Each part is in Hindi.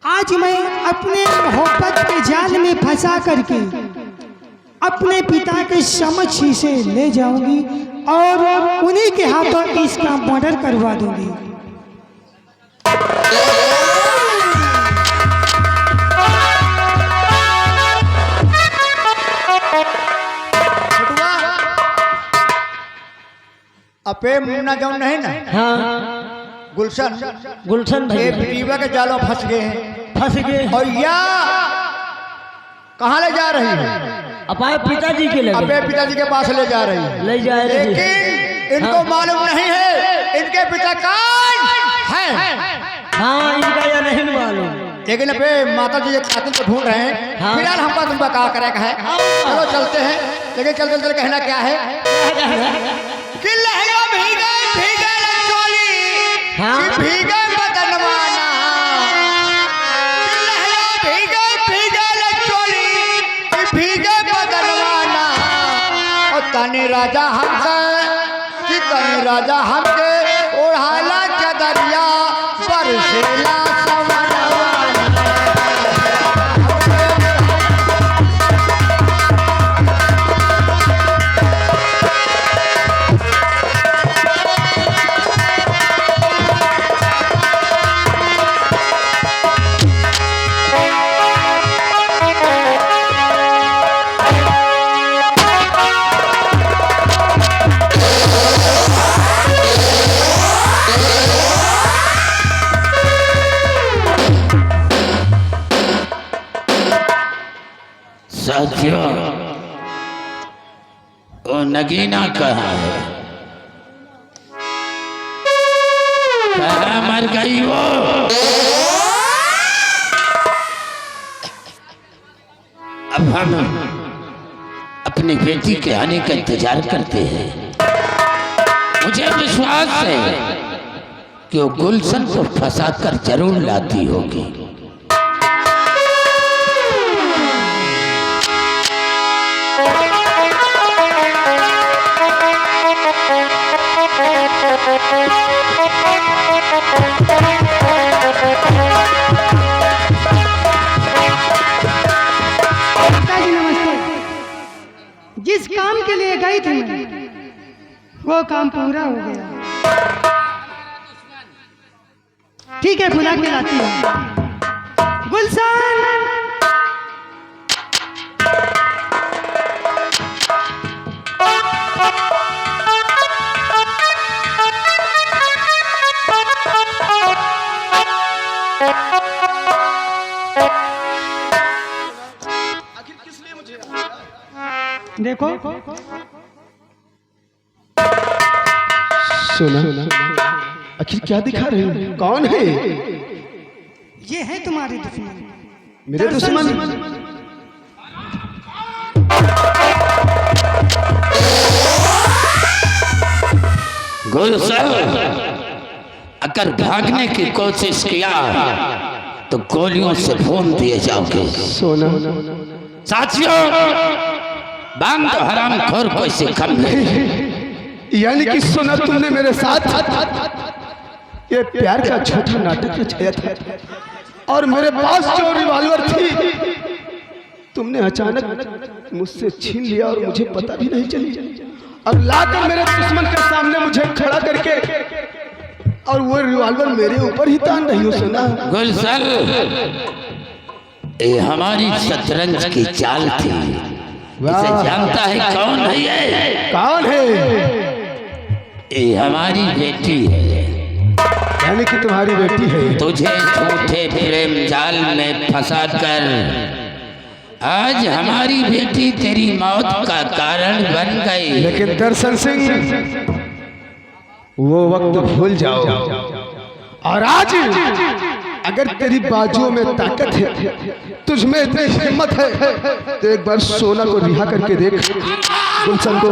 आज मैं अपने मोहब्बत के जाल में फंसा करके अपने पिता के समक्ष इसे ले जाऊंगी और उन्हीं के हाथों इसका मर्डर करवा दूंगी। अपे मुन्ना जौन नहीं ना, हाँ गुलशन भाई बीवा के जालों फंस गए हैं। फंस गए और या कहाँ ले जा रही है? अपने पिताजी के लगे, अपने पिताजी के पास ले जा रही है। ले जा रही है। लेकिन इनको मालूम नहीं है इनके पिता कौन है। हाँ इनका या नहीं मालूम, लेकिन अपने माता जी एक कातिल को ढूंढ रहे हैं। हाँ। फिलहाल हमका तुमका कहा करेगा है। चलो चलते हैं। लेकिन चलते चलते कहना क्या है कि लहंगा भीगे भीगे चोली, हाँ। कि भीगे बदनवाना, कि लहंगा भीगे भीगे चोली, कि भीगे बदनवाना। और तनी राजा हमके, कि तनी राजा हमके ओढ़ाला चदरिया बरसेला सवनवाना। साथियों, वो नगीना कहाँ है? कहाँ मर गई वो? अब हम अपनी बेटी के आने का इंतजार करते हैं। मुझे विश्वास है कि वो गुलशन को फंसाकर जरूर लाती होगी। पिताजी नमस्ते। जिस काम के लिए गई थी मैं, वो काम पूरा हो गया। ठीक है, बुला के लाती हूँ। गुलशन, देखो सुना, आखिर क्या दिखा रहे हो? कौन है ये है तुम्हारे दुश्मन। मेरे दुश्मन? गुलशन, अगर भागने की कोशिश किया तो गोलियों से भून दिए जाओगे। सोना, साथियों, बांग तो हराम खोर कोई से कम नहीं। यानी कि सोना तुमने मेरे साथ ये प्यार का झूठा नाटक रचाया था और मेरे पास जो रिवॉल्वर थी तुमने अचानक मुझसे छीन लिया और मुझे पता भी नहीं चली, और लाकर मेरे दुश्मन के सामने मुझे खड़ा करके और वो रिवॉल्वर मेरे ऊपर ही तान रही हो। सोना, गुलशन, ये हमारी शतरंज की चाल थी। इसे जानता है कौन है ये? कौन है? ये हमारी बेटी है। यानी कि तुम्हारी बेटी है? तुझे झूठे प्रेम जाल में फंसाकर आज हमारी बेटी तेरी मौत का कारण बन गई। लेकिन दर्शन सिंह, वो वक्त भूल जाओ और आज अगर तेरी बाजुओं में ताकत है, तुझ में इतनी हिम्मत है, तो एक बार सोना को रिहा करके देख। गुलशन को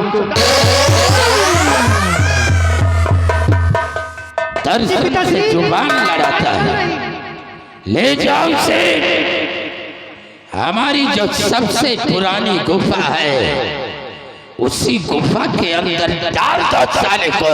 दर्शन से जुबान लड़ाता है, ले जाओ उसे। हमारी जो सबसे पुरानी गुफा है उसी गुफा के अंदर डाल दो साले को।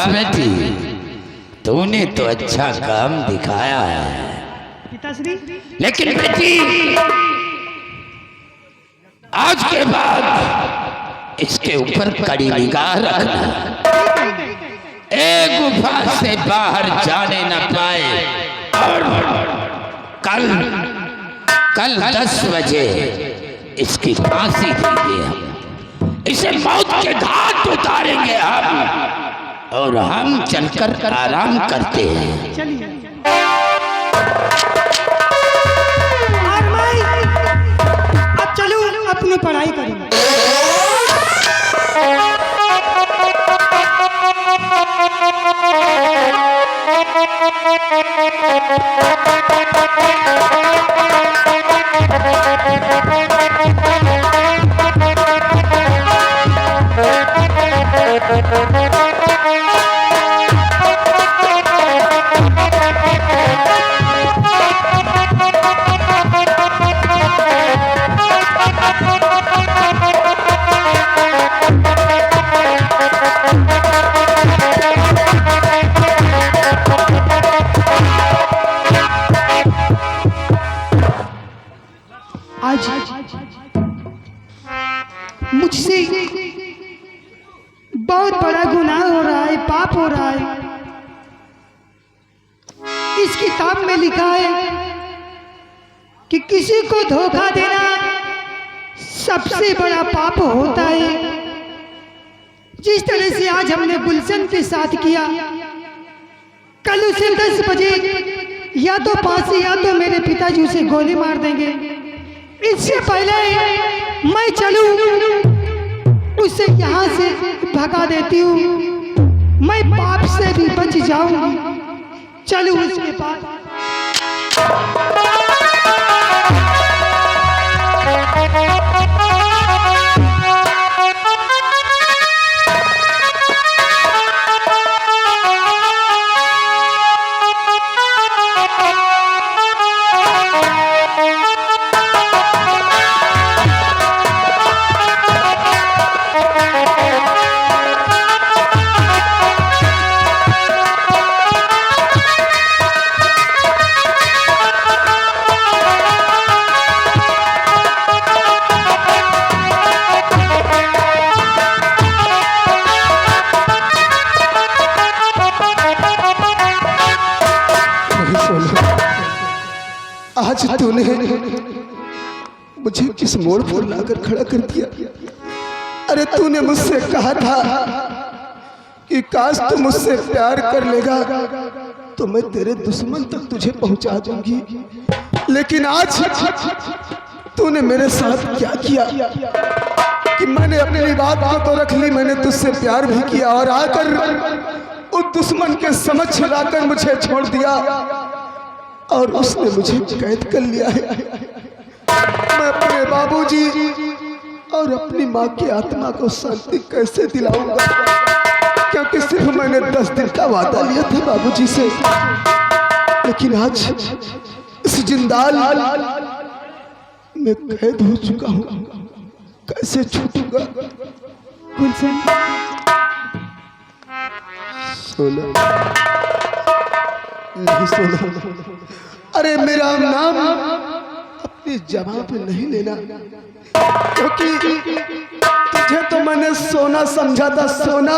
शाबाश बेटी, तूने तो अच्छा काम दिखाया है। पिताश्री लेकिन बेटी, आज के बाद इसके ऊपर कड़ी निगाह रखना, एक गुफा से बाहर जाने न पाए। और कल 10 बजे इसकी फांसी देंगे हम, इसे मौत के घाट उतारेंगे हम, और हम चलकर आराम करते हैं। चलिए। और मैं अब चलूं अपनी पढ़ाई करूं। आज मुझसे बहुत बड़ा गुनाह हो रहा है, पाप हो रहा है। इस किताब में लिखा है कि किसी को धोखा देना सबसे बड़ा पाप होता है। जिस तरह से आज हमने गुलशन के साथ किया, कल उसे 10 बजे या तो फांसी या तो मेरे पिताजी उसे गोली मार देंगे। इससे पहले मैं चलूं, उसे यहाँ से भगा देती हूँ, मैं पाप से भी बच जाऊंगी। चलूं उसके पास। आज तूने मुझे किस मोड़ पर लाकर खड़ा कर दिया। अरे तूने मुझसे कहा था कि काश तू मुझसे प्यार कर लेगा तो मैं तेरे दुश्मन तक तुझे पहुंचा दूंगी। लेकिन आज तूने मेरे साथ क्या किया कि मैंने अपनी बात तो रख ली, मैंने तुझसे प्यार भी किया और आकर उस दुश्मन के समक्ष लाकर मुझे छोड़ दिया और उसने मुझे कैद कर लिया है। मैं अपने बाबूजी और अपनी माँ की आत्मा को शांति कैसे दिलाऊंगा, क्योंकि सिर्फ मैंने 10 दिन का वादा लिया था बाबूजी से। लेकिन आज इस जिंदाल में कैद हो चुका हूँ, कैसे छूटूंगा। गुलशन सोना नहीं, सोना अरे मेरा नाम अपनी जबां पे नहीं लेना, क्योंकि तुझे तो मैंने सोना समझा था। सोना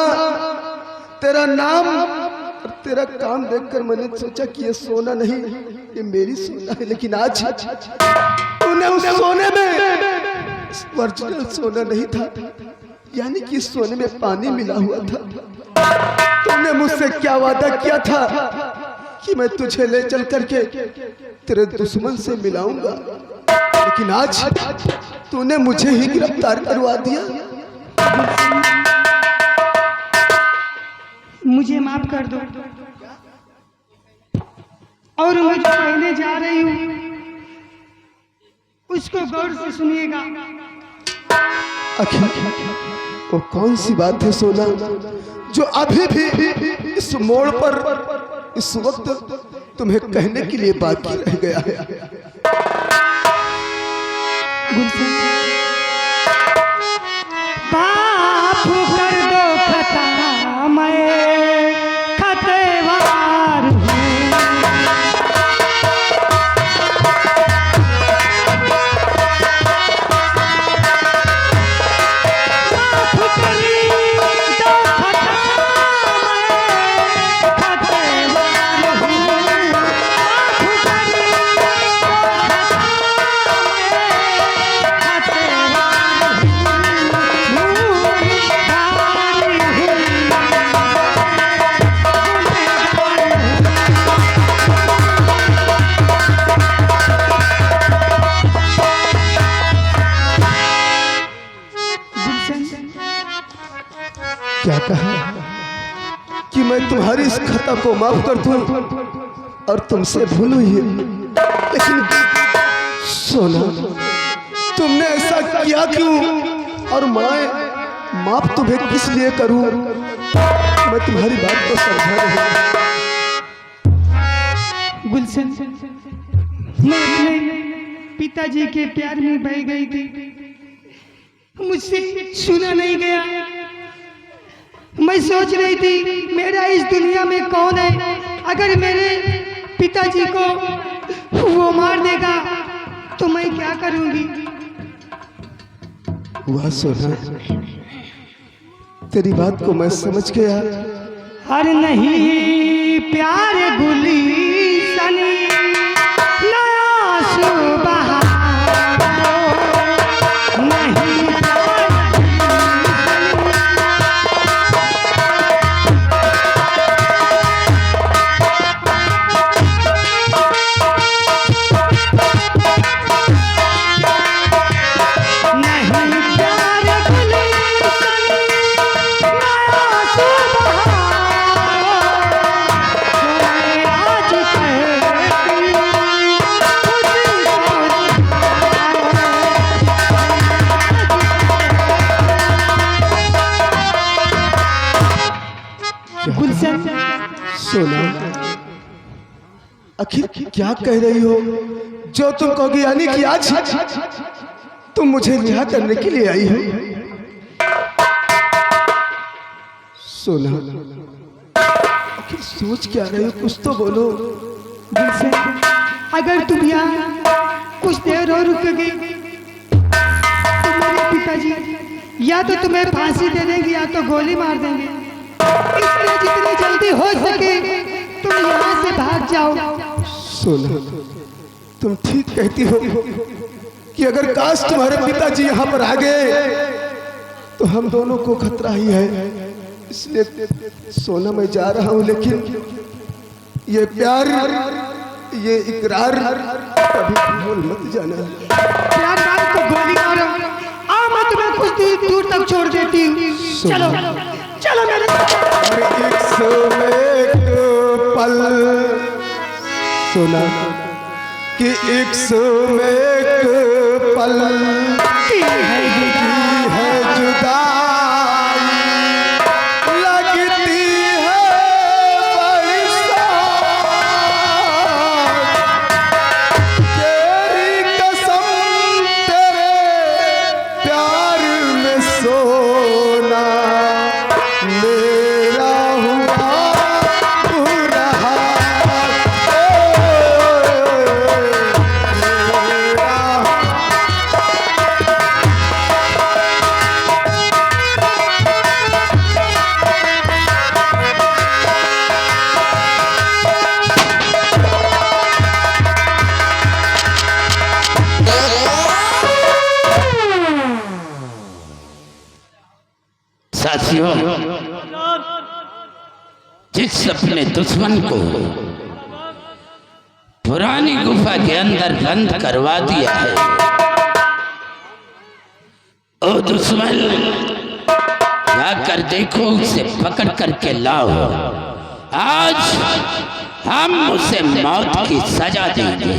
तेरा नाम और तेरा काम देखकर मैंने सोचा कि ये सोना नहीं, ये मेरी सोना है। लेकिन आज तूने उस सोने में ओरिजिनल सोना नहीं था, यानी कि सोने में पानी मिला हुआ था। तूने मुझसे क्या वादा किया था कि मैं तुझे ले चल करके तेरे दुश्मन से मिलाऊंगा, लेकिन आज तूने मुझे ही गिरफ्तार करवा दिया। मुझे माफ कर दो, और मैं जो कहने जा रही हूँ उसको गौर से सुनिएगा। आखिर वो कौन सी बात है सोना जो अभी भी इस मोड़ पर इस वक्त तुम्हें कहने के लिए बाकी रह गया है? माफ कर दो खता मैं तुम्हारी इस खता को माफ कर दूं और तुमसे भूलूं ही, लेकिन सोना तुमने ऐसा किया क्यों? और मैं माफ तुम्हें किस लिए करूं? मैं तुम्हारी बात को समझा रही हूं। गुलशन, मैं अपने पिताजी के प्यार में बह गई थी, मुझसे सुना नहीं गया। मैं सोच रही थी मेरा इस दुनिया में कौन है, अगर मेरे पिताजी को वो मार देगा तो मैं क्या करूंगी? वाह सोना, तेरी बात को मैं समझ गया। हर नहीं प्यार गुलशन नया सुबह नहीं प्यार गुलशन। सोना, आखिर क्या कह रही हो? जो तुम कहोगी यानी कि आज तुम मुझे रिहा करने के लिए आई हो? सोना, आखिर सोच क्या रही हो? कुछ तो बोलो। गुलशन, अगर तुम यहाँ कुछ देर और रुकोगे तो मेरे पिताजी या तो तुम्हें फांसी दे देंगे या तो गोली मार देंगे, इसलिए जितनी जल्दी हो सके तुम यहाँ से भाग जाओ। सोना, तुम ठीक कहती हो कि अगर काश तुम्हारे पिताजी यहाँ पर आ गए तो हम दोनों को खतरा ही है। इसलिए सोना मैं जा रहा हूँ, लेकिन ये प्यार, ये इकरार कभी भूल मत जाना। प्यार बात को गोली मारो। आओ, मैं तुम्हें कुछ दूर तक छोड़ देती हूँ। चलो चलो मेरे एक सौ एक पल, सुना कि 101 पल की है जुदाई, लगती है बड़ी तेरी कसम, तेरे प्यार में सोना मेरा हुआ बुरा साथियों, जिस अपने दुश्मन को पुरानी गुफा के अंदर बंद करवा दिया है, ओ दुश्मन जाकर देखो, उसे पकड़ करके लाओ। आज हम उसे मौत की सजा देंगे।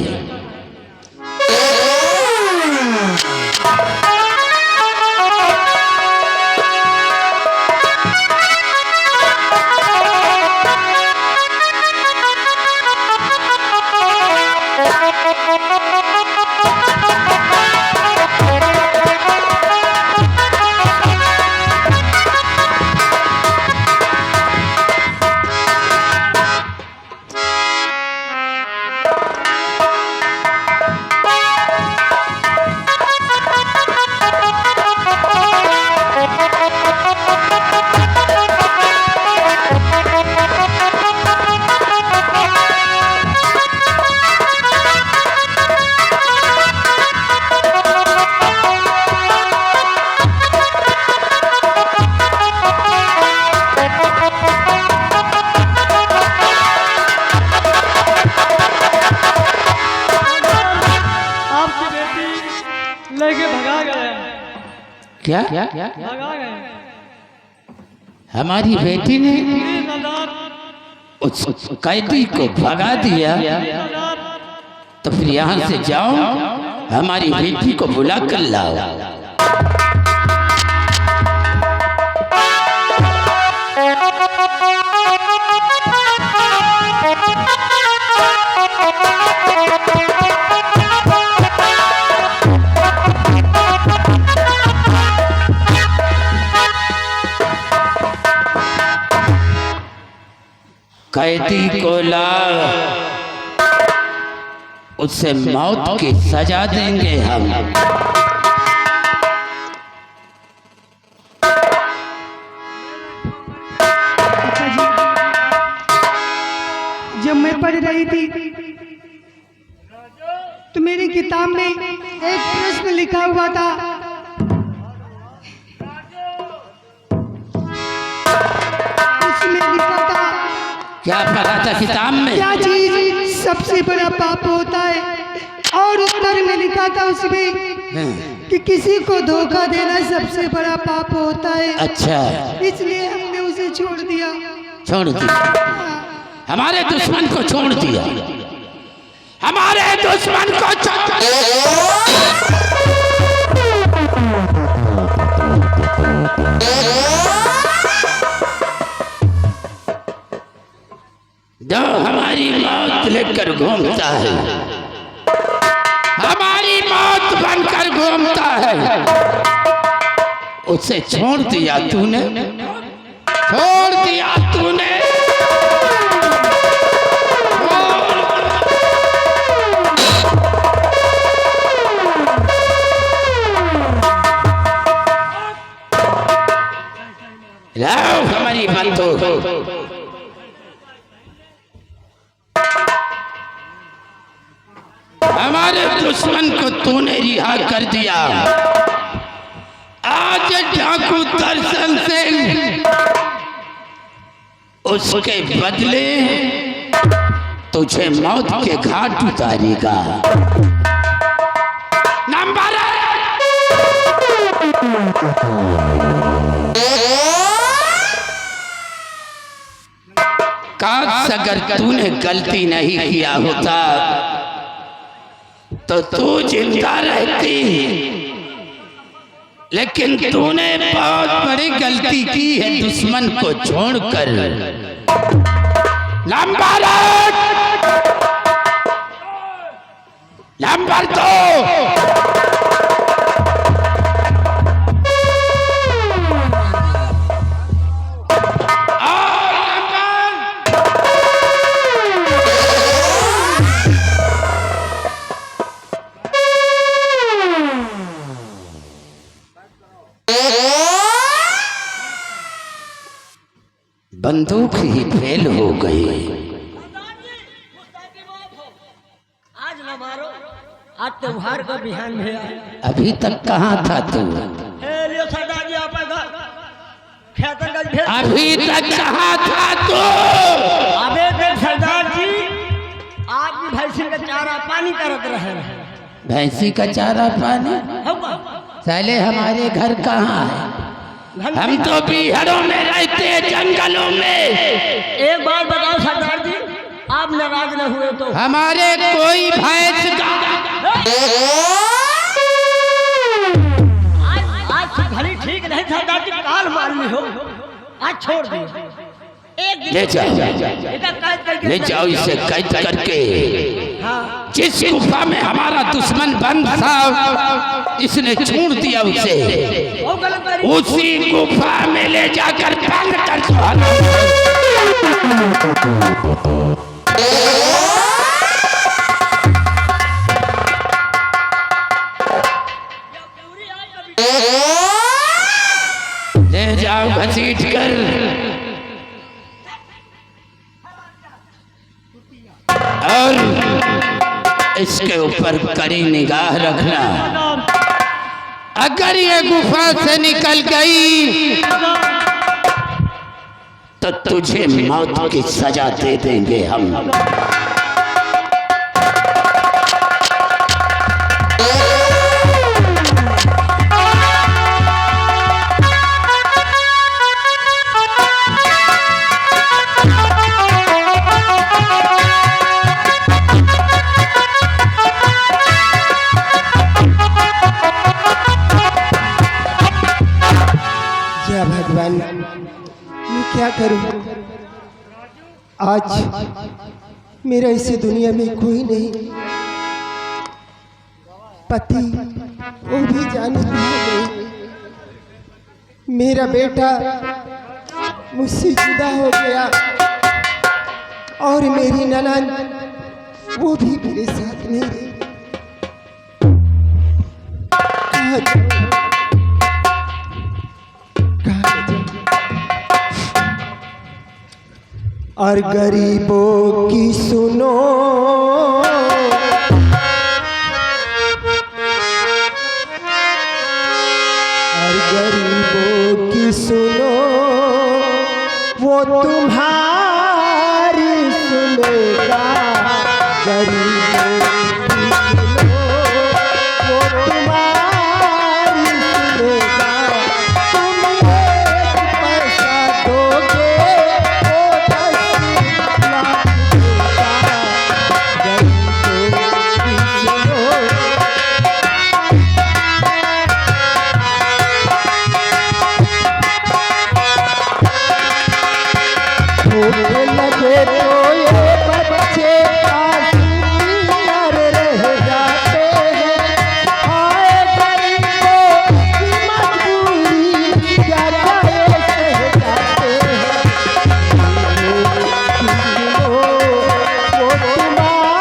लेके भगा गए। क्या भगा गए। हमारी बेटी ने? उस कैदी को भगा दिया तो फिर यहाँ से जाओ, हमारी बेटी को बुला कर लाओ। कैदी को लाओ, उसे मौत की सजा देंगे हम। अच्छा जी, जब मैं पढ़ रही थी तो मेरी किताब में एक प्रश्न लिखा हुआ था, उसमें लिखा था क्या पढ़ा था किताब में? क्या चीज सबसे बड़ा पाप होता है, और उत्तर में लिखा था उसमें कि किसी को धोखा देना सबसे बड़ा पाप होता है। अच्छा, इसलिए हमने उसे छोड़ दिया। छोड़ दिया, हमारे दुश्मन को छोड़ दिया, हमारे दुश्मन को छोड़ जो हमारी मौत लेकर घूमता है, हमारी मौत बनकर घूमता है, उसे छोड़ दिया तूने, छोड़ दिया तूने। लाओ हमारी बंदूक। हमारे दुश्मन को तूने रिहा कर दिया, आज डाकू दर्शन से उसके बदले तुझे मौत के घाट उतारेगा। नंबर काश अगर तूने गलती नहीं किया होता तो तू जिंदा रहती, लेकिन तूने बहुत बड़ी गलती की है दुश्मन को छोड़कर। नंबर 1, नंबर 2, बंदूक ही फेल हो गई। आज न मारो, आज त्योहार का बिहान है। अभी तक कहाँ था तू? लियो सरदार जी आप खेतरगंज भेज। अभी तक कहाँ था तू? अबे देख सरदार जी, आज भी भैंसी का चारा पानी करत रहे। भैंसी का चारा पानी? साले हमारे घर कहाँ है? हम तो बिहारों में रहते हैं, जंगलों में। एक बात बताओ सरदार जी, आप नाराज न हुए तो? हमारे कोई भैंस का आज घड़ी ठीक नहीं सरदार जी, काल मार ली हो, आज छोड़ दी। ले जाओ, ले जाओ इसे कैद करके। जिस गुफा में हमारा दुश्मन बंद था, इसने छोड़ दिया उसे, उसी गुफा में ले जाकर बंद कर ले जाओ घसीट कर, और इसके ऊपर कड़ी निगाह रखना। अगर ये गुफा से निकल गई तो तुझे मौत की सजा दे देंगे हम। करूं? आज मेरा इस दुनिया में कोई नहीं, पति वो भी जाने नहीं, मेरा बेटा मुझसे जुदा हो गया और मेरी ननद वो भी मेरे साथ नहीं रही। कहाँ जाऊं? और गरीबों की सुनो और गरीबों की सुनो, वो तुम्हारी सुनेगा। गरीबों की सुनो, वो तुम्हारी सुनेगा। तुम एक पैसा दोगे, वो 10 लाख देगा। गरीबों की सुनो। भूख लगे तो ये बच्चे आंसू पीकर रह जाते हैं। हाय गरीबों की मजबूरी, क्या जाए सह जाते हैं। वो तुम्हारी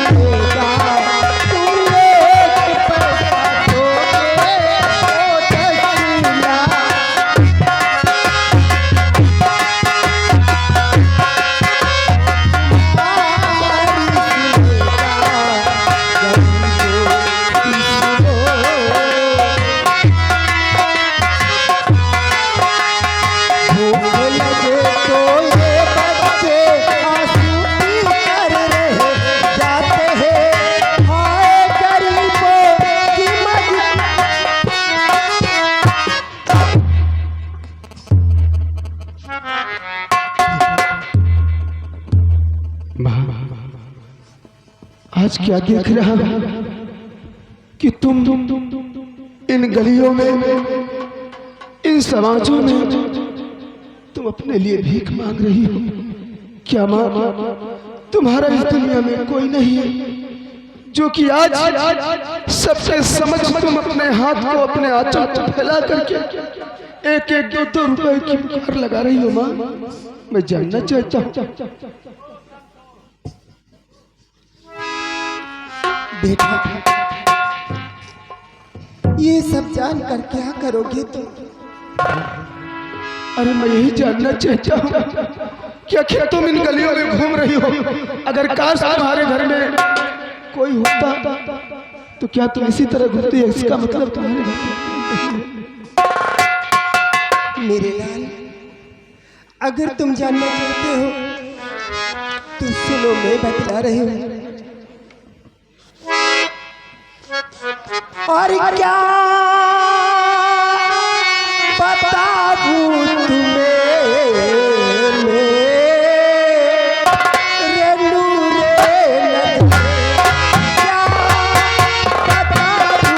सुनेगा। तुम एक पैसा दोगे, वो 10 लाख। आज क्या देख रहा हूं कि तुम इन गलियों में, इन समाजों में तुम अपने लिए भीख मांग रही हो। क्या मां, तुम्हारा इस दुनिया में कोई नहीं है जो कि आज सबसे समझ तुम अपने हाथ को अपने आंचल पर फैला करके 1-1, 2-2 रुपए की पुकार लगा रही हो। मां, मैं जानना चाहता हूं बेटा, ये सब जानकर क्या करोगे तुम? अरे मैं यही जानना चाहता हूँ कि आखिर तुम इन गलियों में घूम रही हो। अगर काश तुम्हारे घर में कोई होता तो क्या तुम इसी तरह घूमती है? इसका मतलब तुम्हारे घर मेरे लाल, अगर तुम जानना चाहते हो तो सुनो, मैं बता रही हूँ। और क्या बताऊं तुम्हें, रेणु रे क्या बताऊं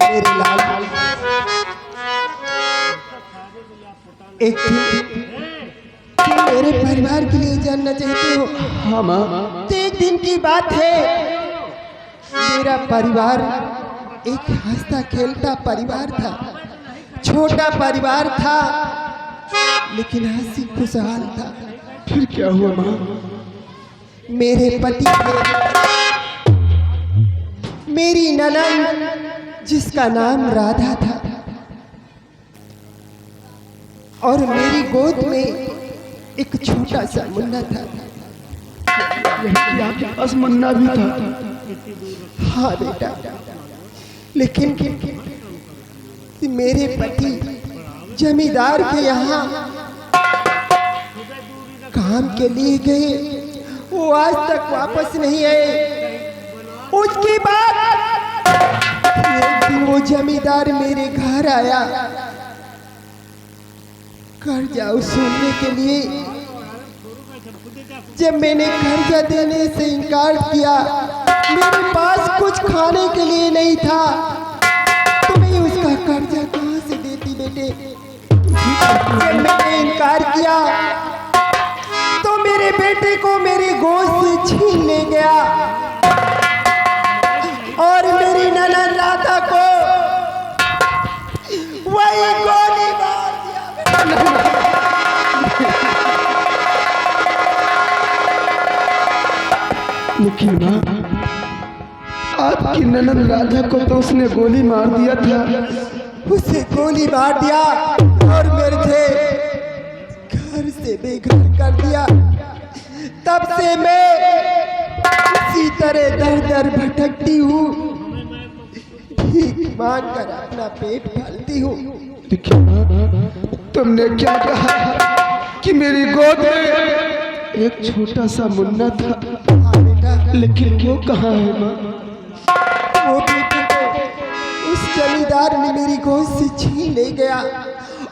मेरे लाल, एक मेरे परिवार के लिए जानना चाहते हो? हाँ माँ। तो एक दिन की बात है, मेरा परिवार एक हंसता खेलता परिवार था, छोटा परिवार था लेकिन हंसी खुशहाल था। फिर क्या हुआ माँ? मेरे पति ने मेरी ननद जिसका नाम राधा था और मेरी गोद में एक छोटा सा मुन्ना था। आपके पास मुन्ना भी था? हाँ बेटा, लेकिन मेरे पति जमींदार के यहाँ काम के लिए गए, वो आज तक वापस नहीं आए। उसके बाद एक दिन वो जमींदार मेरे घर आया कर्जा वसूलने के लिए। जब मैंने कर्जा देने से इनकार किया, मेरे पास कुछ खाने के लिए नहीं था, तो मैं उसका कर्जा कहाँ से देती बेटे। जब मैंने इनकार किया तो मेरे बेटे को मेरे गोद से छीन ले गया और मेरी ननद राधा को वही गोली मार दिया। लेकिन माँ, आपकी ननद राधा को तो उसने गोली मार दिया था। उसे गोली मार दिया और मेरे थे घर से बेघर कर दिया। तब से मैं इसी तरह दर दर भटकती हूँ, भीख मांग कर अपना पेट पालती हूँ। तुमने क्या कहा कि मेरी गोद में एक छोटा सा मुन्ना था? हाँ बेटा, लेकिन वो कहाँ है माँ? वो बेटे को उस जमींदार ने मेरी गोद से छीन ले गया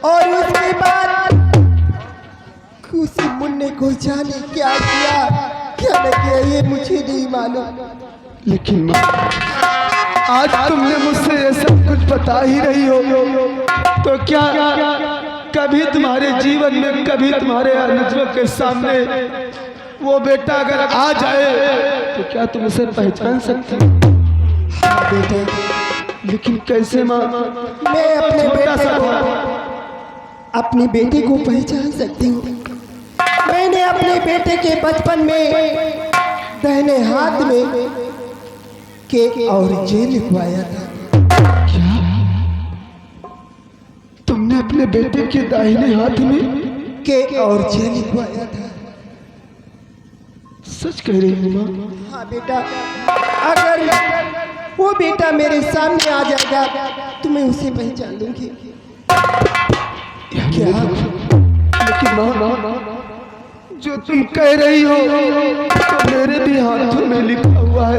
और उसके बाद उस मुन्ने को जाने क्या क्या न किया ये मुझे नहीं मालूम। लेकिन माँ, आज तुमने मुझसे ये सब कुछ बता ही रही हो, तो क्या कभी तुम्हारे जीवन में, कभी तुम्हारे नजरों के सामने वो बेटा अगर आ जाए तो क्या तुम उसे पहचान सकती हो? हाँ बेटे, लेकिन कैसे माँ? मैं अपने बेटे को पहचान सकती हूँ। मैंने अपने बेटे के बचपन में दाहिने हाथ में के और जे लिखवाया था। क्या तुमने अपने बेटे के दाहिने हाथ में के और जे लिखवाया था? सच कह रही हूँ माँ? हाँ बेटा, अगर वो बेटा मेरे सामने आ जाएगा तो मैं उसे पहचान लूंगी। क्या? लेकिन माँ, जो तुम कह रही हो तो मेरे भी हाथों में लिखा हुआ है।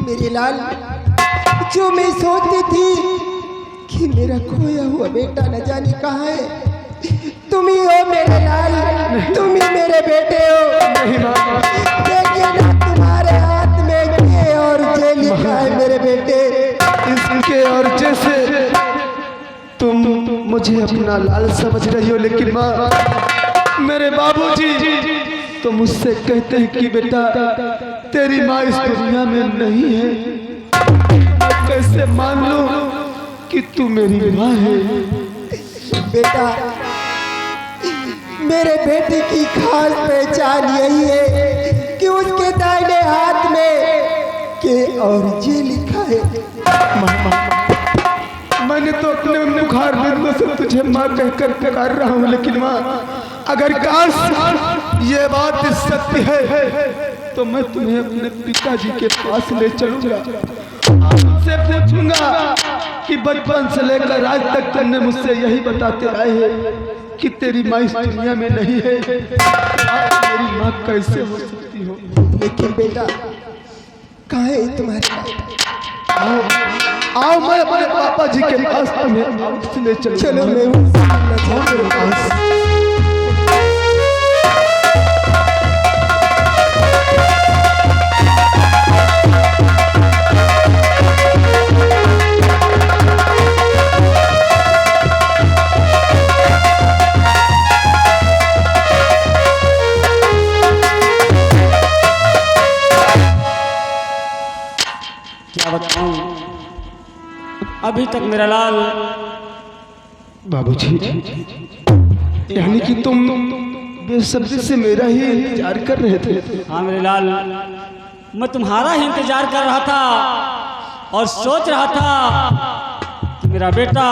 मेरे लाल, जो मैं सोचती थी कि मेरा खोया हुआ बेटा न जाने कहाँ है, तुम ही हो मेरे लाल, तुम ही मेरे बेटे हो। नहीं माँ, देखिए ना तुम्हारे हाथ में के और जे लिखा है मेरे बेटे। इसके और जैसे तुम मुझे अपना लाल समझ रही हो, लेकिन माँ, मेरे बाबूजी तो मुझसे कहते हैं कि बेटा तेरी माँ इस दुनिया में नहीं है। मैं कैसे मान लूं कि तू मेरी माँ है? बेटा, मेरे बेटे की खास पहचान यही है कि उसके दाहिने हाथ में के और जे लिखा है। मैंने तो अपने मुखार बिंदु से तुझे माँ कहकर पुकार रहा हूँ, लेकिन माँ, अगर काश ये बात सत्य है तो मैं तुम्हें अपने पिताजी के पास ले चलूंगा। उनसे पूछूंगा कि बचपन से लेकर आज तक तुमने मुझसे यही बताते आए हैं कि तेरी माँ इस दुनिया में नहीं है, मेरी माँ कैसे हो सकती हो? लेकिन बेटा, कहाँ है तुम्हारी माँ? आओ मैं अपने पापा जी के पास तुम्हें ले चलूं। चलो मैं उनके पास। अभी तक मेरा लाल। बाबूजी, यानी कि तुम बेसब्री से मेरा ही इंतजार कर रहे थे? हाँ मेरे लाल, मैं तुम्हारा ही इंतजार कर रहा था और सोच रहा था कि मेरा बेटा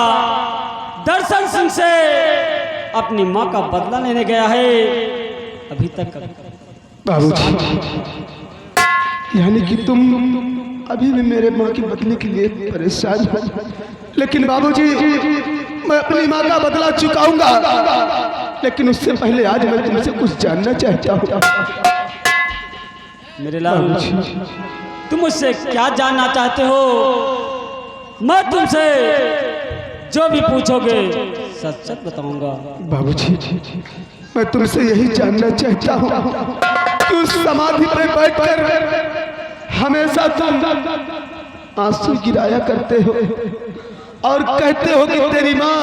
दर्शन सिंह से अपनी माँ का बदला लेने गया है। अभी तक बाबूजी, यानी कि तुम अभी भी मेरे माँ के बदले के लिए परेशान हो। लेकिन बाबूजी, मैं अपनी माँ का बदला चुकाऊंगा, लेकिन उससे पहले आज मैं तुमसे कुछ जानना चाहता हूँ। मेरे लाल, तुम मुझसे क्या जानना चाहते हो? मैं तुमसे जो भी पूछोगे सच सच बताऊंगा। बाबूजी, मैं तुमसे यही जानना चाहता हूँ कि उस समाधि पर बैठकर हमेशा तुम आंसू गिराया करते हो और कहते हो कि तेरी माँ